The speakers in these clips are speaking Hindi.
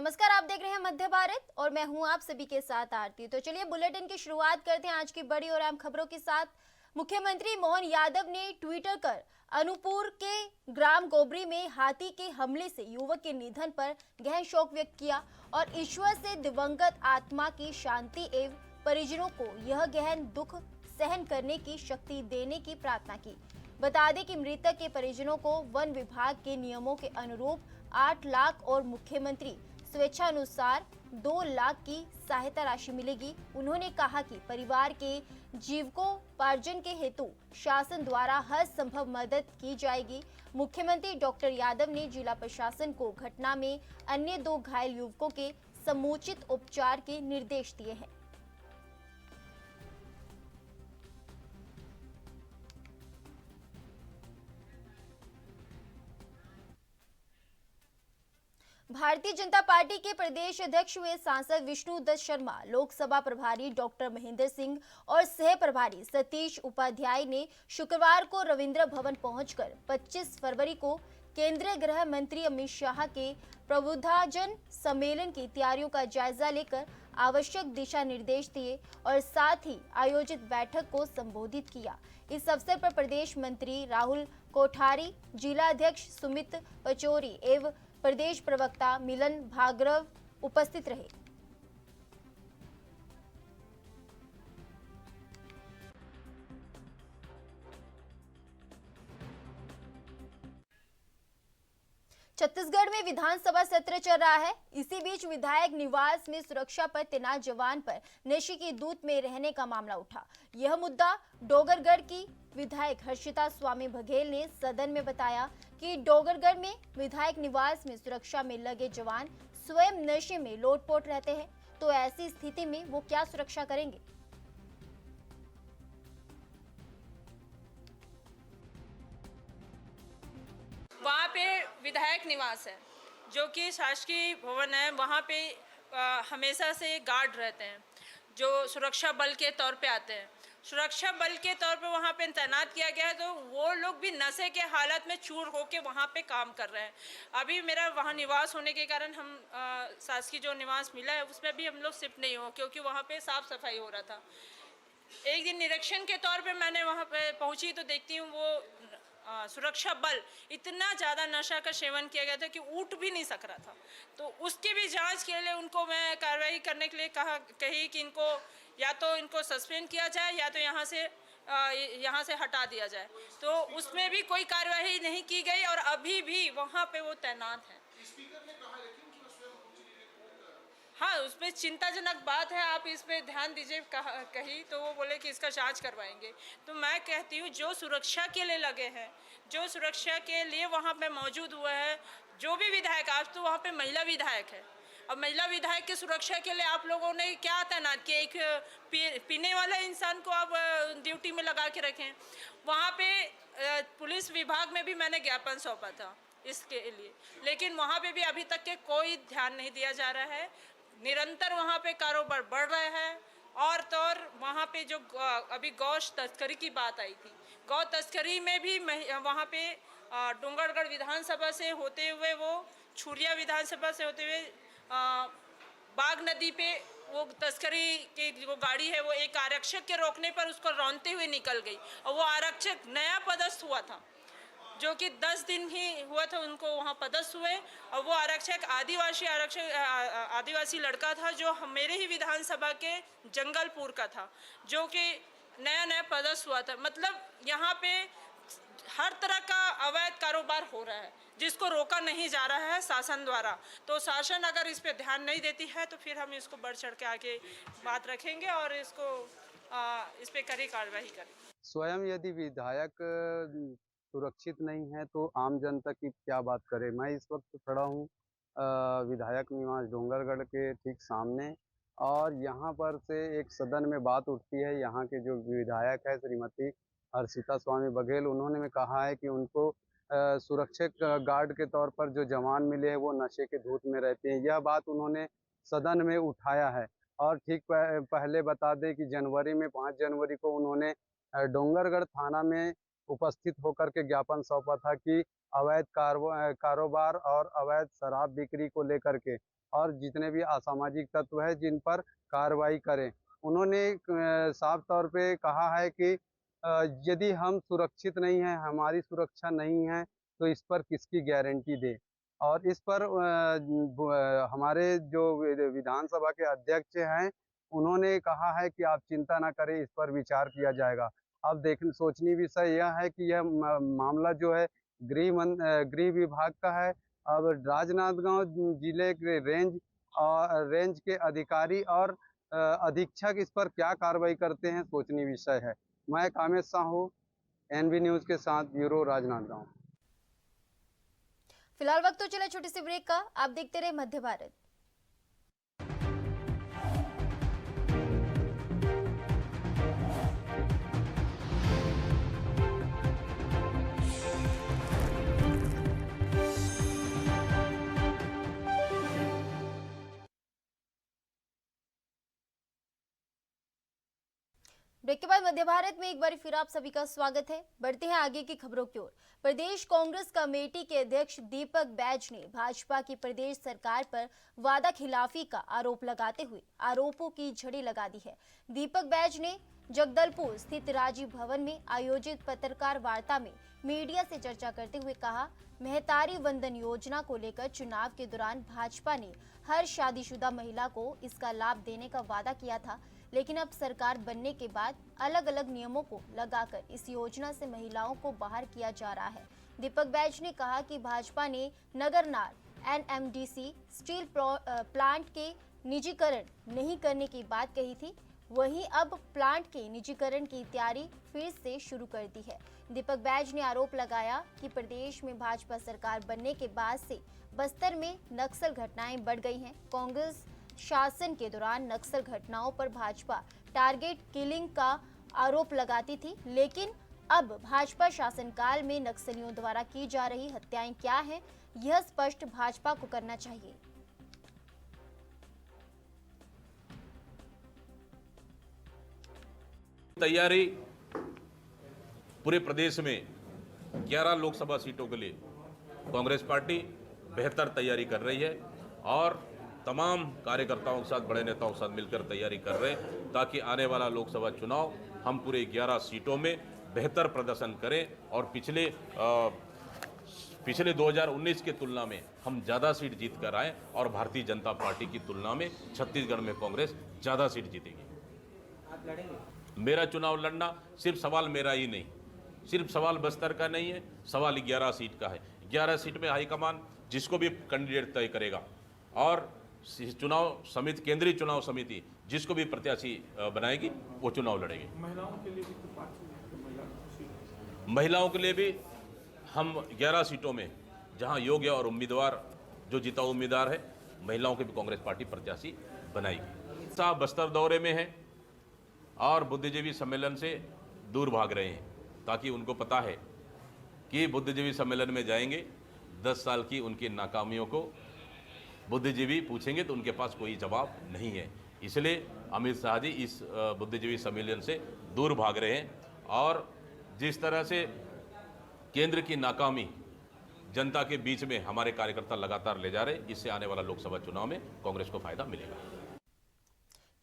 नमस्कार, आप देख रहे हैं मध्य भारत और मैं हूं आप सभी के साथ आरती। तो चलिए बुलेटिन की शुरुआत करते हैं आज की बड़ी और अहम खबरों के साथ। मुख्यमंत्री मोहन यादव ने ट्विटर कर अनूपपुर के ग्राम गोबरी में हाथी के हमले से युवक के निधन पर गहन शोक व्यक्त किया और ईश्वर से दिवंगत आत्मा की शांति एवं परिजनों को यह गहन दुख सहन करने की शक्ति देने की प्रार्थना की। बता दें कि मृतक के परिजनों को वन विभाग के नियमों के अनुरूप 8 लाख और मुख्यमंत्री स्वेच्छानुसार 2 लाख की सहायता राशि मिलेगी। उन्होंने कहा कि परिवार के जीविकोपार्जन के हेतु शासन द्वारा हर संभव मदद की जाएगी। मुख्यमंत्री डॉक्टर यादव ने जिला प्रशासन को घटना में अन्य 2 घायल युवकों के समुचित उपचार के निर्देश दिए हैं। भारतीय जनता पार्टी के प्रदेश अध्यक्ष हुए सांसद विष्णु दत्त शर्मा, लोकसभा प्रभारी डॉक्टर महेंद्र सिंह और सह प्रभारी सतीश उपाध्याय ने शुक्रवार को रविंद्र भवन पहुंचकर 25 फरवरी को केंद्रीय गृह मंत्री अमित शाह के प्रबुद्धाजन सम्मेलन की तैयारियों का जायजा लेकर आवश्यक दिशा निर्देश दिए और साथ ही आयोजित बैठक को संबोधित किया। इस अवसर पर प्रदेश मंत्री राहुल कोठारी, जिला अध्यक्ष सुमित पचौरी एवं प्रदेश प्रवक्ता मिलन भार्गव उपस्थित रहे। छत्तीसगढ़ में विधानसभा सत्र चल रहा है। इसी बीच विधायक निवास में सुरक्षा पर तैनात जवान पर नशे की दूत में रहने का मामला उठा। यह मुद्दा डोंगरगढ़ की विधायक हर्षिता स्वामी बघेल ने सदन में बताया कि डोंगरगढ़ में विधायक निवास में सुरक्षा में लगे जवान स्वयं नशे में लोटपोट रहते हैं, तो ऐसी स्थिति में वो क्या सुरक्षा करेंगे। वहाँ पे विधायक निवास है जो कि शासकीय भवन है। वहाँ पे हमेशा से गार्ड रहते हैं जो सुरक्षा बल के तौर पे आते हैं। सुरक्षा बल के तौर पे वहाँ पे तैनात किया गया है, तो वो लोग भी नशे के हालत में चूर होके वहाँ पे काम कर रहे हैं। अभी मेरा वहाँ निवास होने के कारण हम शासकीय जो निवास मिला है उसमें भी हम लोग शिफ्ट नहीं हो, क्योंकि वहाँ पे साफ सफाई हो रहा था। एक दिन निरीक्षण के तौर पे मैंने वहाँ पे पहुँची तो देखती हूँ वो सुरक्षा बल इतना ज़्यादा नशा का सेवन किया गया था कि उठ भी नहीं सक रहा था। तो उसकी भी जांच के लिए उनको मैं कार्रवाई करने के लिए कही कि इनको या तो इनको सस्पेंड किया जाए या तो यहाँ से हटा दिया जाए। तो उसमें भी कोई कार्रवाई नहीं की गई और अभी भी वहाँ पे वो तैनात हैं। हाँ, उसमें चिंताजनक बात है, आप इस पे ध्यान दीजिए कही तो वो बोले कि इसका जांच करवाएंगे। तो मैं कहती हूँ जो सुरक्षा के लिए लगे हैं, जो सुरक्षा के लिए वहाँ पे मौजूद हुआ है, जो भी विधायक, आज तो वहाँ पे महिला विधायक है, अब महिला विधायक की सुरक्षा के लिए आप लोगों ने क्या तैनात किया? एक पीने वाला इंसान को आप ड्यूटी में लगा के रखें। वहाँ पे पुलिस विभाग में भी मैंने ज्ञापन सौंपा था इसके लिए, लेकिन वहाँ पे भी अभी तक के कोई ध्यान नहीं दिया जा रहा है। निरंतर वहाँ पे कारोबार बढ़ रहा है। और तो और वहाँ पे जो अभी गौ तस्करी की बात आई थी, गौ तस्करी में भी वहाँ पे डोंगरगढ़ विधानसभा से होते हुए, वो छुरिया विधानसभा से होते हुए बाग नदी पे वो तस्करी की जो गाड़ी है वो एक आरक्षक के रोकने पर उसको रौंदते हुए निकल गई और वो आरक्षक नया पदस्थ हुआ था, जो कि 10 दिन ही हुआ था उनको वहाँ पदस्थ हुए। और वो आरक्षक आदिवासी लड़का था जो मेरे ही विधानसभा के जंगलपुर का था, जो कि नया पदस्थ हुआ था। मतलब यहाँ पे हर तरह का अवैध कारोबार हो रहा है जिसको रोका नहीं जा रहा है शासन द्वारा। तो शासन अगर इस पे ध्यान नहीं देती है तो फिर हम इसको बढ़ चढ़ के आगे बात रखेंगे और इसको इस पे कड़ी कार्रवाई करेंगे। स्वयं यदि विधायक सुरक्षित नहीं है तो आम जनता की क्या बात करे। मैं इस वक्त खड़ा हूँ विधायक निवास डोंगरगढ़ के ठीक सामने, और यहाँ पर से एक सदन में बात उठती है। यहाँ के जो विधायक है श्रीमती हर्षिता स्वामी बघेल, उन्होंने कहा है कि उनको सुरक्षक गार्ड के तौर पर जो जवान मिले हैं वो नशे के धूत में रहते हैं। यह बात उन्होंने सदन में उठाया है। और ठीक पहले बता दें कि जनवरी में 5 जनवरी को उन्होंने डोंगरगढ़ थाना में उपस्थित होकर के ज्ञापन सौंपा था कि अवैध कारोबार और अवैध शराब बिक्री को लेकर के और जितने भी असामाजिक तत्व है जिन पर कार्रवाई करें। उन्होंने साफ तौर पे कहा है कि यदि हम सुरक्षित नहीं हैं, हमारी सुरक्षा नहीं है, तो इस पर किसकी गारंटी दे। और इस पर हमारे जो विधानसभा के अध्यक्ष हैं, उन्होंने कहा है कि आप चिंता ना करें, इस पर विचार किया जाएगा। अब सोचनीय विषय यह है कि यह मामला जो है गृह विभाग का है। अब राजनांदगांव जिले के रेंज के अधिकारी और अधीक्षक इस पर क्या कार्रवाई करते हैं, सोचनीय विषय है। मैं कामेश साहू, एनबी न्यूज के साथ, ब्यूरो राजनांदगांव। फिलहाल वक्त तो चला छोटी सी ब्रेक का, आप देखते रहे मध्य भारत। ब्रेक के बाद मध्य भारत में एक बार फिर आप सभी का स्वागत है। बढ़ते हैं आगे की खबरों की ओर। प्रदेश कांग्रेस कमेटी के अध्यक्ष दीपक बैज ने भाजपा की प्रदेश सरकार पर वादा खिलाफी का आरोप लगाते हुए आरोपों की झड़ी लगा दी है। दीपक बैज ने जगदलपुर स्थित राजीव भवन में आयोजित पत्रकार वार्ता में मीडिया से चर्चा करते हुए कहा, महतारी वंदन योजना को लेकर चुनाव के दौरान भाजपा ने हर शादीशुदा महिला को इसका लाभ देने का वादा किया था, लेकिन अब सरकार बनने के बाद अलग अलग नियमों को लगाकर इस योजना से महिलाओं को बाहर किया जा रहा है। दीपक बैज ने कहा कि भाजपा ने नगरनार, एनएमडीसी स्टील प्लांट के निजीकरण नहीं करने की बात कही थी, वहीं अब प्लांट के निजीकरण की तैयारी फिर से शुरू कर दी है। दीपक बैज ने आरोप लगाया कि प्रदेश में भाजपा सरकार बनने के बाद से बस्तर में नक्सल घटनाएं बढ़ गई हैं। कांग्रेस शासन के दौरान नक्सल घटनाओं पर भाजपा टारगेट किलिंग का आरोप लगाती थी, लेकिन अब भाजपा शासनकाल में नक्सलियों द्वारा की जा रही हत्याएं क्या हैं, यह स्पष्ट भाजपा को करना चाहिए। तैयारी पूरे प्रदेश में 11 लोकसभा सीटों के लिए कांग्रेस पार्टी बेहतर तैयारी कर रही है और तमाम कार्यकर्ताओं के साथ, बड़े नेताओं के साथ मिलकर तैयारी कर रहे हैं ताकि आने वाला लोकसभा चुनाव हम पूरे 11 सीटों में बेहतर प्रदर्शन करें और पिछले 2019 की तुलना में हम ज़्यादा सीट जीत कर आए और भारतीय जनता पार्टी की तुलना में छत्तीसगढ़ में कांग्रेस ज़्यादा सीट जीतेगी। आप लड़ेंगे? मेरा चुनाव लड़ना सिर्फ सवाल मेरा ही नहीं, सिर्फ सवाल बस्तर का नहीं है, सवाल 11 सीट का है। 11 सीट में हाईकमान जिसको भी कैंडिडेट तय करेगा और चुनाव समिति, केंद्रीय चुनाव समिति जिसको भी प्रत्याशी बनाएगी वो चुनाव लड़ेगी। महिलाओं के लिए भी हम 11 सीटों में जहां योग्य और उम्मीदवार जो जीता उम्मीदवार है, महिलाओं की भी कांग्रेस पार्टी प्रत्याशी बनाएगी। साहब बस्तर दौरे में हैं और बुद्धिजीवी सम्मेलन से दूर भाग रहे हैं ताकि उनको पता है कि बुद्धिजीवी सम्मेलन में जाएंगे 10 साल की उनकी नाकामियों को बुद्धिजीवी पूछेंगे तो उनके पास कोई जवाब नहीं है। इसलिए अमित शाह जी इस बुद्धिजीवी सम्मेलन से दूर भाग रहे हैं और जिस तरह से केंद्र की नाकामी जनता के बीच में हमारे कार्यकर्ता लगातार ले जा रहे हैं, इससे आने वाला लोकसभा चुनाव में कांग्रेस को फायदा मिलेगा।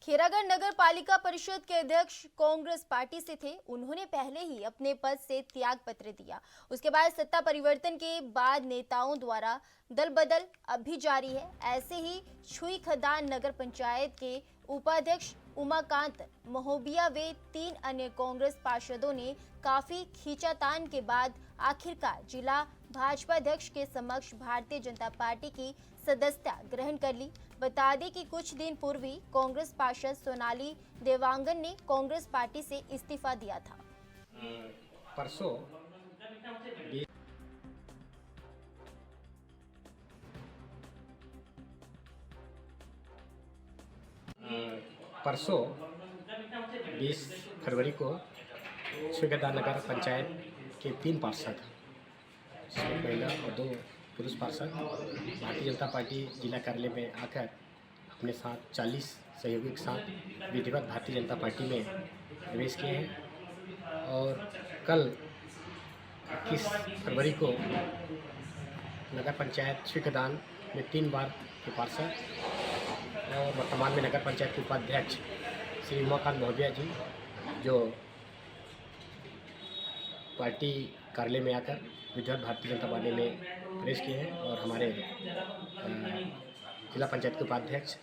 खैरागढ़ नगर पालिका परिषद के अध्यक्ष कांग्रेस पार्टी से थे। उन्होंने पहले ही अपने पद से त्याग पत्र दिया। उसके बाद सत्ता परिवर्तन के बाद नेताओं द्वारा दल बदल अब भी जारी है। ऐसे ही छुई खदान नगर पंचायत के उपाध्यक्ष उमाकांत महोबिया व 3 अन्य कांग्रेस पार्षदों ने काफी खींचातान के बाद आखिरकार जिला भाजपा अध्यक्ष के समक्ष भारतीय जनता पार्टी की सदस्यता ग्रहण कर ली। बता दें कि कुछ दिन पूर्व ही कांग्रेस पार्षद सोनाली देवांगन ने कांग्रेस पार्टी से इस्तीफा दिया था। परसों परसों 20 फरवरी को छुईखदान नगर पंचायत के 3 पार्षद, जिसमें महिला और 2 पुरुष पार्षद भारतीय जनता पार्टी जिला कार्यालय में आकर अपने साथ 40 सहयोगियों के साथ विधिवत भारतीय जनता पार्टी में प्रवेश किए हैं और कल 21 फरवरी को नगर पंचायत छुईखदान में 3 बार के पार्षद और वर्तमान में नगर पंचायत के उपाध्यक्ष श्री उमाकांत महोदया जी, जो पार्टी कार्यालय में आकर विधिवत भारतीय जनता पार्टी में प्रवेश किए हैं और हमारे जिला पंचायत के उपाध्यक्ष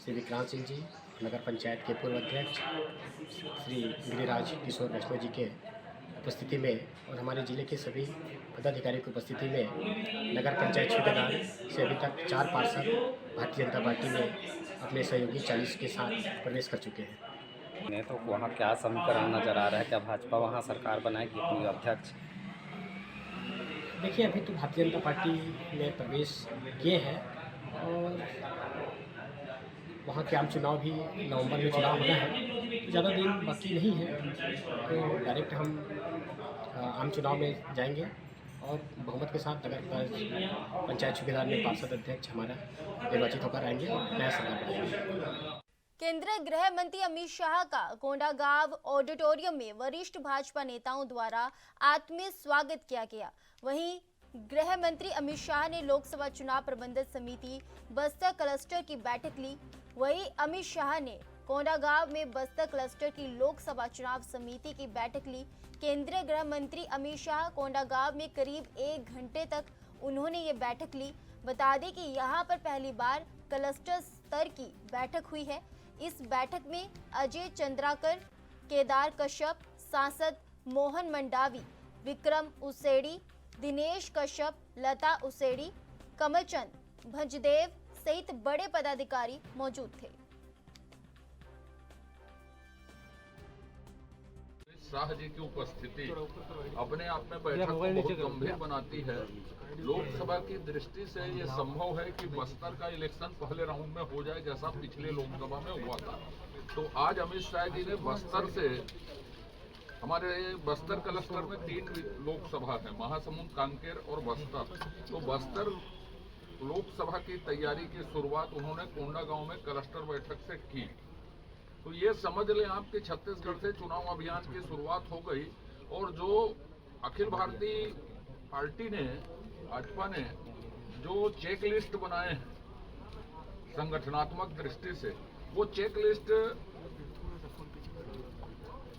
श्री विक्रांत सिंह जी, नगर पंचायत के पूर्व अध्यक्ष श्री गिरिराज किशोर वैष्णव जी के उपस्थिति में और हमारे जिले के सभी पदाधिकारियों की उपस्थिति में नगर पंचायत सूबेदार से अभी तक 4 पार्षद भारतीय जनता पार्टी में अपने सहयोगी 40 के साथ प्रवेश कर चुके हैं। नहीं तो वहाँ क्या समीकरण नज़र आ रहा है? क्या भाजपा वहाँ सरकार बनाएगी अपनी अध्यक्ष? देखिए, अभी तो भारतीय जनता पार्टी में प्रवेश किए हैं और वहाँ के आम चुनाव भी नवंबर में चुनाव होना है, तो ज़्यादा दिन बाकी नहीं है, तो डायरेक्ट हम आम चुनाव में जाएंगे और बहुमत के साथ नगर पंचायत सूबेदार में पार्षद अध्यक्ष हमारा निर्वाचित होकर आएंगे और नया सरकार बनाएंगे। केंद्रीय गृह मंत्री अमित शाह का कोंडागांव ऑडिटोरियम में वरिष्ठ भाजपा नेताओं द्वारा आत्मीय स्वागत किया गया। वहीं गृह मंत्री अमित शाह ने लोकसभा चुनाव प्रबंधन समिति बस्तर क्लस्टर की बैठक ली। वहीं अमित शाह ने कोंडागांव में बस्तर क्लस्टर की लोकसभा चुनाव समिति की बैठक ली। केंद्रीय गृह मंत्री अमित शाह कोंडागांव में करीब 1 घंटे तक उन्होंने ये बैठक ली। बता दें कि यहाँ पर पहली बार क्लस्टर स्तर की बैठक हुई है। इस बैठक में अजय चंद्राकर, केदार कश्यप, सांसद मोहन मंडावी, विक्रम उसेड़ी, दिनेश कश्यप, लता उसेड़ी, कमलचंद भंजदेव सहित बड़े पदाधिकारी मौजूद थे। शाह जी की उपस्थिति अपने आप में बैठक को बहुत गंभीर बनाती है। लोकसभा की दृष्टि से ये संभव है कि बस्तर का इलेक्शन पहले राउंड में हो जाए, जैसा पिछले लोकसभा में हुआ था। तो आज अमित शाह जी ने बस्तर से, हमारे बस्तर क्लस्टर में 3 लोकसभा है, महासमुंद, कांकेर और बस्तर। तो बस्तर लोकसभा की तैयारी की शुरुआत उन्होंने कोंडागांव में क्लस्टर बैठक से की। तो ये समझ लें आप कि छत्तीसगढ़ से चुनाव अभियान की शुरुआत हो गई और जो अखिल भारतीय पार्टी ने, भाजपा ने जो चेक लिस्ट बनाए हैं संगठनात्मक दृष्टि से, वो चेक लिस्ट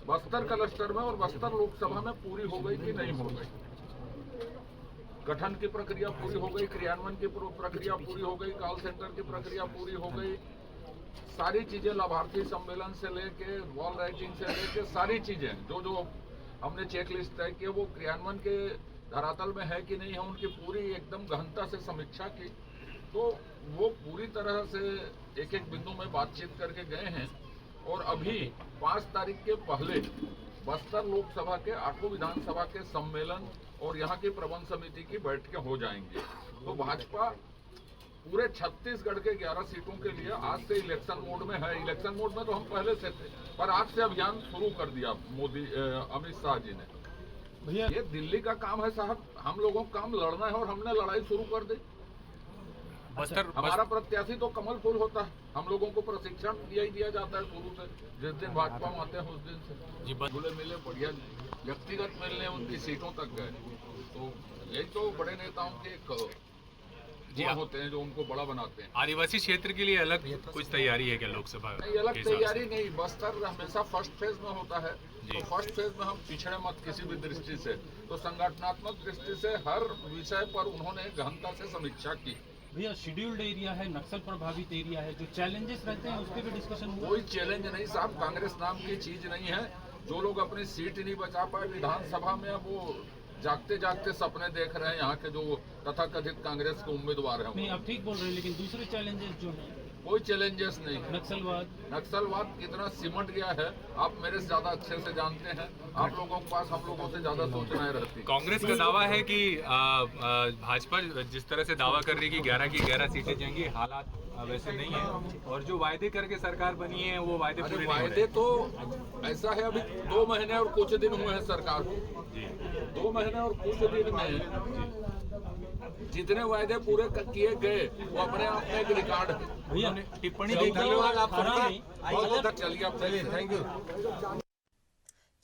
बस्तर क्लस्टर में और बस्तर लोकसभा में पूरी हो गई कि नहीं हो गई। गठन की प्रक्रिया पूरी हो गई, क्रियान्वयन की प्रक्रिया पूरी हो गई, कॉल सेंटर की प्रक्रिया पूरी हो गई, सारी चीजें लाभार्थी सम्मेलन से लेके वॉल राइटिंग से लेके सारी चीजें जो हमने चेक लिस्ट तय की वो क्रियान्वयन के धरातल में है कि नहीं है, उनकी पूरी एकदम गहनता से समीक्षा की। तो वो पूरी तरह से एक एक बिंदु में बातचीत करके गए हैं और अभी 5 तारीख के पहले बस्तर लोकसभा के 8 विधानसभा के सम्मेलन और यहाँ की प्रबंध समिति की बैठकें हो जाएंगी। तो भाजपा पूरे छत्तीसगढ़ के 11 सीटों के लिए आज से इलेक्शन मोड में है। इलेक्शन मोड में तो हम पहले से थे, पर आज से अभियान शुरू कर दिया अमित शाह जी ने। भैया, ये दिल्ली का काम है साहब, हम लोगों का काम लड़ना है और हमने लड़ाई शुरू कर दी। हमारा प्रत्याशी तो कमल फूल होता है, हम लोगों को प्रशिक्षण दिया जाता है शुरू से, जिस दिन भाजपा में आते हैं उस दिन से बुले मिले, बढ़िया व्यक्तिगत मिलने उनकी सीटों तक गए। तो यही तो बड़े नेताओं के होते हैं जो उनको बड़ा बनाते हैं। आदिवासी क्षेत्र के लिए अलग कुछ तैयारी है क्या लोकसभा? नहीं, अलग तैयारी नहीं, बस्तर हमेशा फर्स्ट फेज में होता है। तो फर्स्ट फेज में हम पिछड़े मत किसी भी दृष्टि से, तो संगठनात्मक दृष्टि से हर विषय पर उन्होंने गहनता से समीक्षा की। भैया, शेड्यूल्ड एरिया है, नक्सल प्रभावित एरिया है, जो चैलेंजेस रहते हैं उस पर भी डिस्कशन हुआ? कोई चैलेंज नहीं साहब, कांग्रेस नाम की चीज नहीं है। जो लोग अपनी सीट नहीं बचा पाए विधानसभा में, अब वो जागते जागते सपने देख रहे हैं यहाँ के जो तथाकथित कांग्रेस के उम्मीदवार हैं। नहीं, आप ठीक बोल रहे हैं, लेकिन दूसरे चैलेंजेस जो हैं, कोई चैलेंजेस नहीं। नक्सलवाद कितना सिमट गया है आप मेरे से ज्यादा अच्छे से जानते हैं। आप लोगों के पास हम लोगों से ज्यादा सूचनाएं रहती। कांग्रेस का दावा है कि भाजपा जिस तरह से दावा कर रही है कि 11 की 11 सीटें जाएंगी, हालात वैसे नहीं है और जो वायदे करके सरकार बनी है वो वायदे पूरे नहीं हो रहे। वायदे तो ऐसा है, अभी 2 महीने और कुछ दिन हुए हैं सरकार को। 2 महीने और कुछ दिन में जितने वायदे पूरे किए गए वो अपने आप में एक रिकॉर्ड है। भैया, टिप्पणी धन्यवाद आप। चलिए, थैंक यू।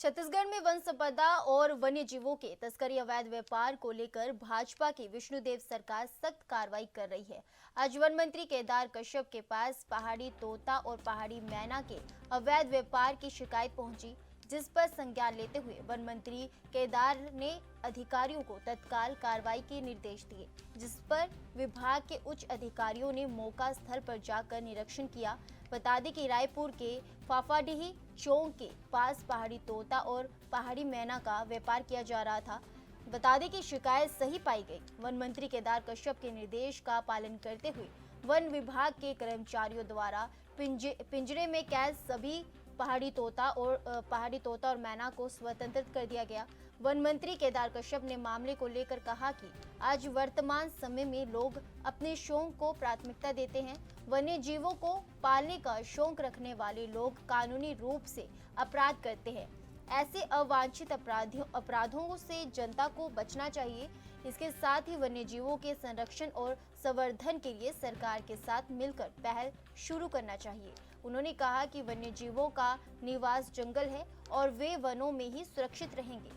छत्तीसगढ़ में वन संपदा और वन्य जीवों के तस्करी अवैध व्यापार को लेकर भाजपा की विष्णुदेव सरकार सख्त कार्रवाई कर रही है। आज वन मंत्री केदार कश्यप के पास पहाड़ी तोता और पहाड़ी मैना के अवैध व्यापार की शिकायत पहुंची, जिस पर संज्ञान लेते हुए वन मंत्री केदार ने अधिकारियों को तत्काल कार्रवाई के निर्देश दिए, जिस पर विभाग के उच्च अधिकारियों ने मौका स्थल पर जाकर निरीक्षण किया। बता दें कि रायपुर के फाफाडीही चौक के पास पहाड़ी तोता और पहाड़ी मैना का व्यापार किया जा रहा था। बता दें कि शिकायत सही पाई गई। वन मंत्री केदार कश्यप के निर्देश का पालन करते हुए वन विभाग के कर्मचारियों द्वारा पिंजरे में कैद सभी पहाड़ी तोता और मैना को स्वतंत्र कर दिया गया। वन मंत्री केदार कश्यप ने मामले को लेकर कहा कि आज वर्तमान समय में लोग अपने शौक को प्राथमिकता देते हैं। वन्य जीवों को पालने का शौक रखने वाले लोग कानूनी रूप से अपराध करते हैं। ऐसे अवांछित अपराधों से जनता को बचना चाहिए। इसके साथ ही वन्य जीवों के संरक्षण और संवर्धन के लिए सरकार के साथ मिलकर पहल शुरू करना चाहिए। उन्होंने कहा कि वन्य जीवों का निवास जंगल है और वे वनों में ही सुरक्षित रहेंगे।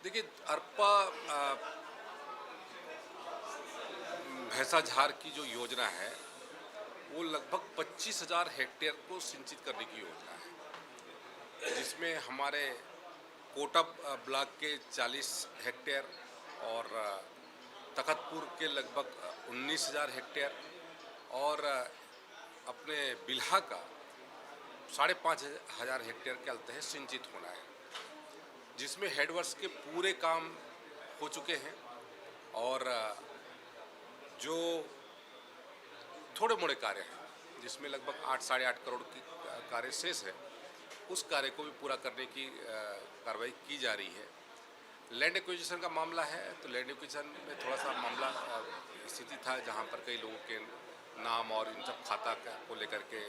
देखिए, अरपा भैंसाझार की जो योजना है वो लगभग 25,000 हेक्टेयर को सिंचित करने की योजना है, जिसमें हमारे कोटा ब्लॉक के 40 हेक्टेयर और तखतपुर के लगभग 19,000 हेक्टेयर और अपने बिल्हा का 5,500 हेक्टेयर के तहत सिंचित होना है, जिसमें हेडवर्क्स के पूरे काम हो चुके हैं और जो थोड़े मोड़े कार्य हैं जिसमें लगभग 8-8.5 करोड़ की कार्य शेष है, उस कार्य को भी पूरा करने की कार्रवाई की जा रही है। लैंड एक्विजिशन का मामला है तो लैंड एक्विजिशन में थोड़ा सा मामला स्थिति था जहां पर कई लोगों के नाम और इन सब खाता को लेकर के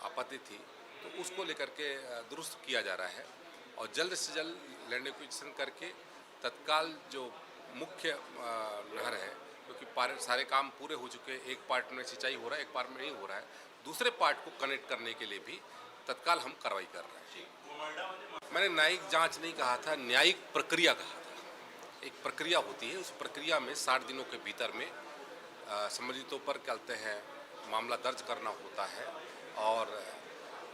आपत्ति थी, तो उसको लेकर के दुरुस्त किया जा रहा है और जल्द से जल्द लैंड एक्विजिशन करके तत्काल जो मुख्य नहर है, क्योंकि सारे काम पूरे हो चुके हैं, एक पार्ट में सिंचाई हो रहा है, एक पार्ट में नहीं हो रहा है, दूसरे पार्ट को कनेक्ट करने के लिए भी तत्काल हम कार्रवाई कर रहे हैं। मैंने न्यायिक जांच नहीं कहा था, न्यायिक प्रक्रिया कहा था। एक प्रक्रिया होती है, उस प्रक्रिया में 60 दिनों के भीतर में संबंधितों पर कहते हैं मामला दर्ज करना होता है और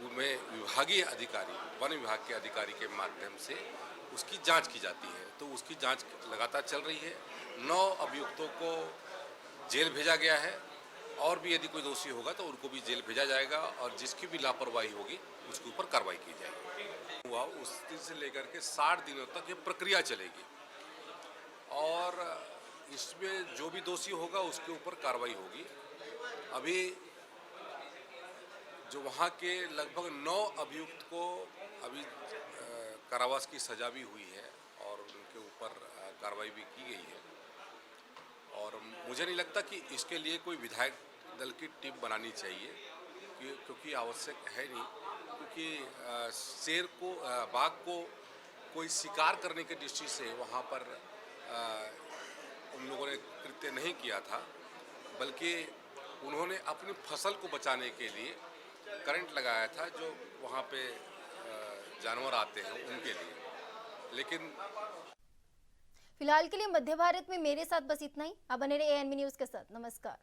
उनमें विभागीय अधिकारी, वन विभाग के अधिकारी के माध्यम से उसकी जांच की जाती है। तो उसकी जांच लगातार चल रही है। 9 अभियुक्तों को जेल भेजा गया है और भी यदि कोई दोषी होगा तो उनको भी जेल भेजा जाएगा और जिसकी भी लापरवाही होगी उसके ऊपर कार्रवाई की जाएगी। हुआ उस दिन से लेकर के 60 दिनों तक ये प्रक्रिया चलेगी और इसमें जो भी दोषी होगा उसके ऊपर कार्रवाई होगी। अभी जो वहाँ के लगभग 9 अभियुक्त को अभी कारावास की सजा भी हुई है और उनके ऊपर कार्रवाई भी की गई है और मुझे नहीं लगता कि इसके लिए कोई विधायक दल की टीम बनानी चाहिए, क्योंकि आवश्यक है नहीं, क्योंकि शेर को, बाघ को कोई शिकार करने की दृष्टि से वहाँ पर उन लोगों ने कृत्य नहीं किया था, बल्कि उन्होंने अपनी फसल को बचाने के लिए करंट लगाया था जो वहाँ पे जानवर आते हैं उनके लिए। लेकिन फिलहाल के लिए मध्य भारत में मेरे साथ बस इतना ही। अब बने रहिए ANB न्यूज़ के साथ। नमस्कार।